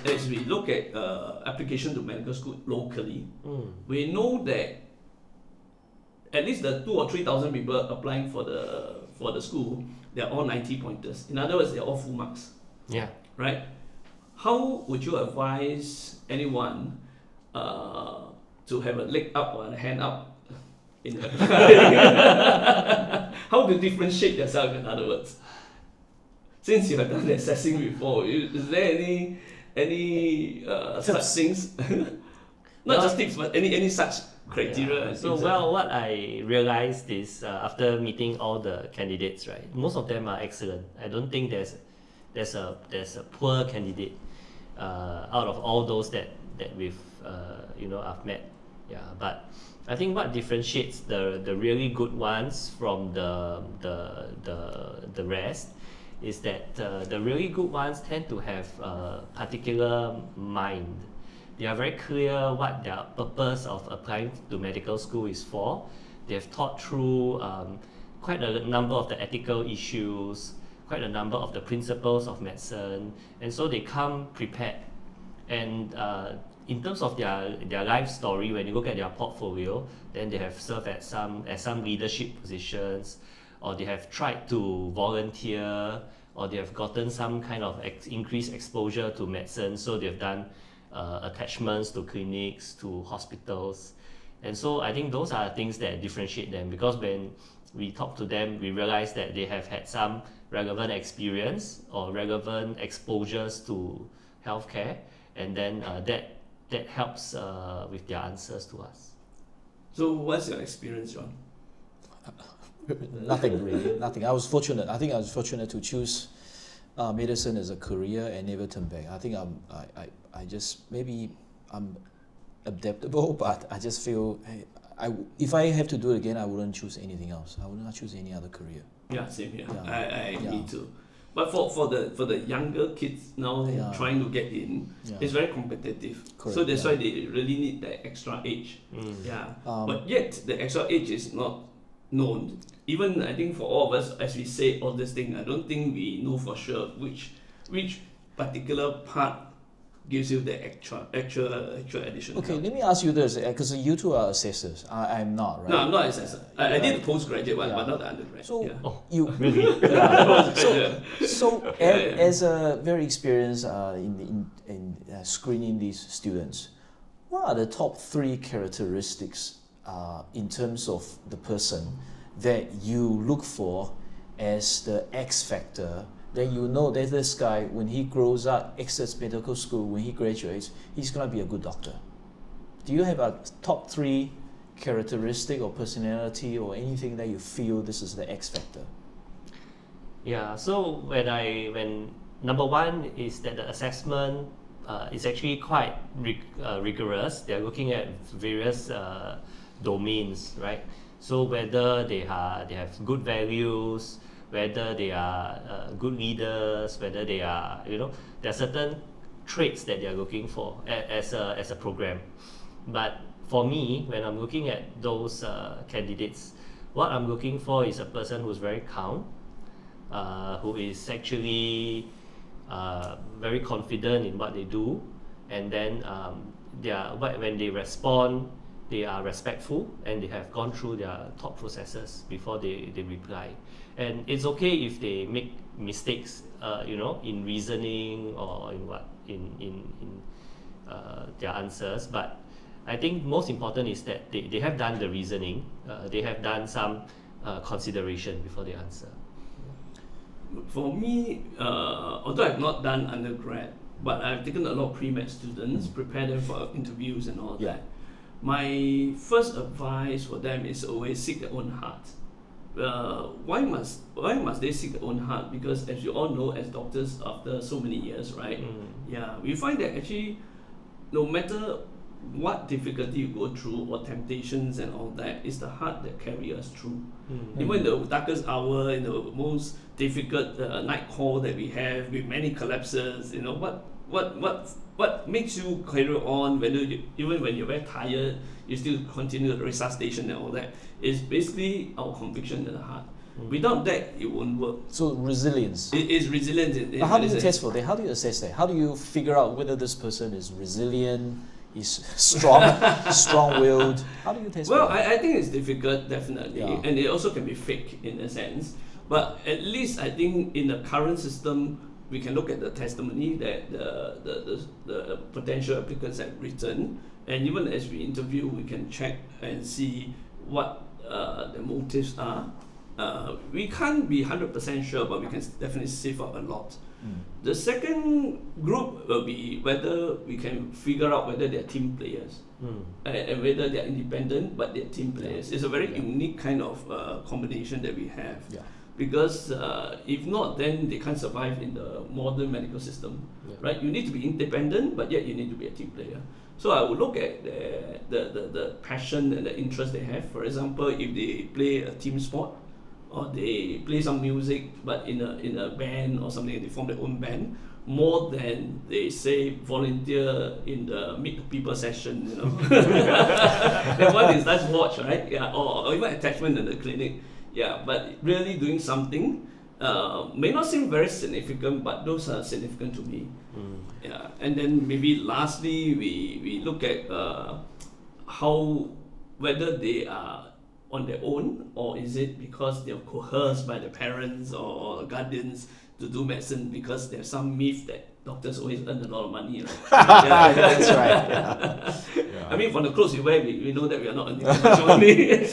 As we look at application to medical school locally, we know that at least the 2,000 or 3,000 people applying for the school, they're all 90 pointers. In other words, they're all full marks. Yeah. Right? How would you advise anyone to have a leg up or a hand up in the how to differentiate yourself, in other words? Since you have done the assessing before, is there any such things? Not just tips, but any such criteria? Yeah. So what I realized is after meeting all the candidates, right? Most of them are excellent. I don't think there's a poor candidate out of all those that we've I've met. Yeah, but I think what differentiates the really good ones from the rest is that the really good ones tend to have a particular mind. They are very clear what their purpose of applying to medical school is for. They have thought through quite a number of the ethical issues, quite a number of the principles of medicine, and so they come prepared. And in terms of their life story, when you look at their portfolio, then they have served at some leadership positions, or they have tried to volunteer, or they have gotten some kind of increased exposure to medicine, so they've done attachments to clinics, to hospitals. And so I think those are things that differentiate them, because when we talk to them, we realize that they have had some relevant experience or relevant exposures to healthcare, and then that helps with their answers to us. So what's your experience, John? Nothing really, nothing. I was fortunate. I think I was fortunate to choose medicine as a career and never turn back. I think I just, maybe I'm adaptable, but I just feel, if I have to do it again, I wouldn't choose anything else. I would not choose any other career. Yeah, same here. Yeah. Me too. But for the younger kids now trying to get in, it's very competitive. Correct, so that's why they really need that extra age. But yet the extra age is not known. Even I think for all of us, as we say all this thing, I don't think we know for sure which particular part gives you the actual additional. Okay, help. let me ask you this, because you two are assessors. I'm not, right? No, I'm not an assessor. I did the postgraduate one, but not the undergrad. So you really? As a very experienced in screening these students, what are the top 3 characteristics in terms of the person that you look for as the X factor? Then you know that this guy, when he grows up, exits medical school, when he graduates, he's going to be a good doctor. Do you have a top 3 characteristic or personality or anything that you feel this is the X factor? Yeah, so when number one is that the assessment is actually quite rigorous. They're looking at various domains, right? So whether they have good values, whether they are good leaders, whether they are, there are certain traits that they are looking for as a program. But for me, when I'm looking at those candidates, what I'm looking for is a person who's very calm, who is actually very confident in what they do, and then when they respond, they are respectful and they have gone through their thought processes before they reply. And it's okay if they make mistakes, in reasoning or in their answers. But I think most important is that they have done the reasoning, they have done some consideration before they answer. For me, although I've not done undergrad, but I've taken a lot of pre-med students, prepared them for interviews and all that. My first advice for them is always seek their own heart. Why must they seek their own heart? Because as you all know, as doctors, after so many years, right? We find that actually, no matter what difficulty you go through or temptations and all that, it's the heart that carries us through. Even in the darkest hour, in the most difficult night call that we have with many collapses, what makes you carry on even when you're very tired, you still continue the resuscitation and all that, is basically our conviction in the heart. Without that, it won't work. So resilience. It is resilience. But how do you test for that? How do you assess that? How do you figure out whether this person is resilient, is strong, strong-willed? How do you test Well, for that? I think it's difficult, definitely, Yeah. and it also can be fake in a sense. But at least I think in the current system, we can look at the testimony that the potential applicants have written, and even as we interview, we can check and see what the motives are. We can't be 100% sure, but we can definitely sieve out a lot. The second group will be whether we can figure out whether they're team players and whether they're independent but they're team players. It's a very unique kind of combination that we have. Yeah. Because if not, then they can't survive in the modern medical system, right? You need to be independent, but yet you need to be a team player. So I would look at the passion and the interest they have. For example, if they play a team sport, or they play some music, but in a band or something, they form their own band, more than they say volunteer in the meet the people session, you know. That one is nice watch, right? Yeah, or even attachment in the clinic. Yeah, but really doing something may not seem very significant, but those are significant to me. Yeah, and then maybe lastly, we look at how whether they are on their own, or is it because they're coerced by their parents or guardians to do medicine because there's some myth that doctors always earn a lot of money. Right? Yeah, that's right. Yeah. I mean, from the clothes we wear, we know that we are not earning that much money.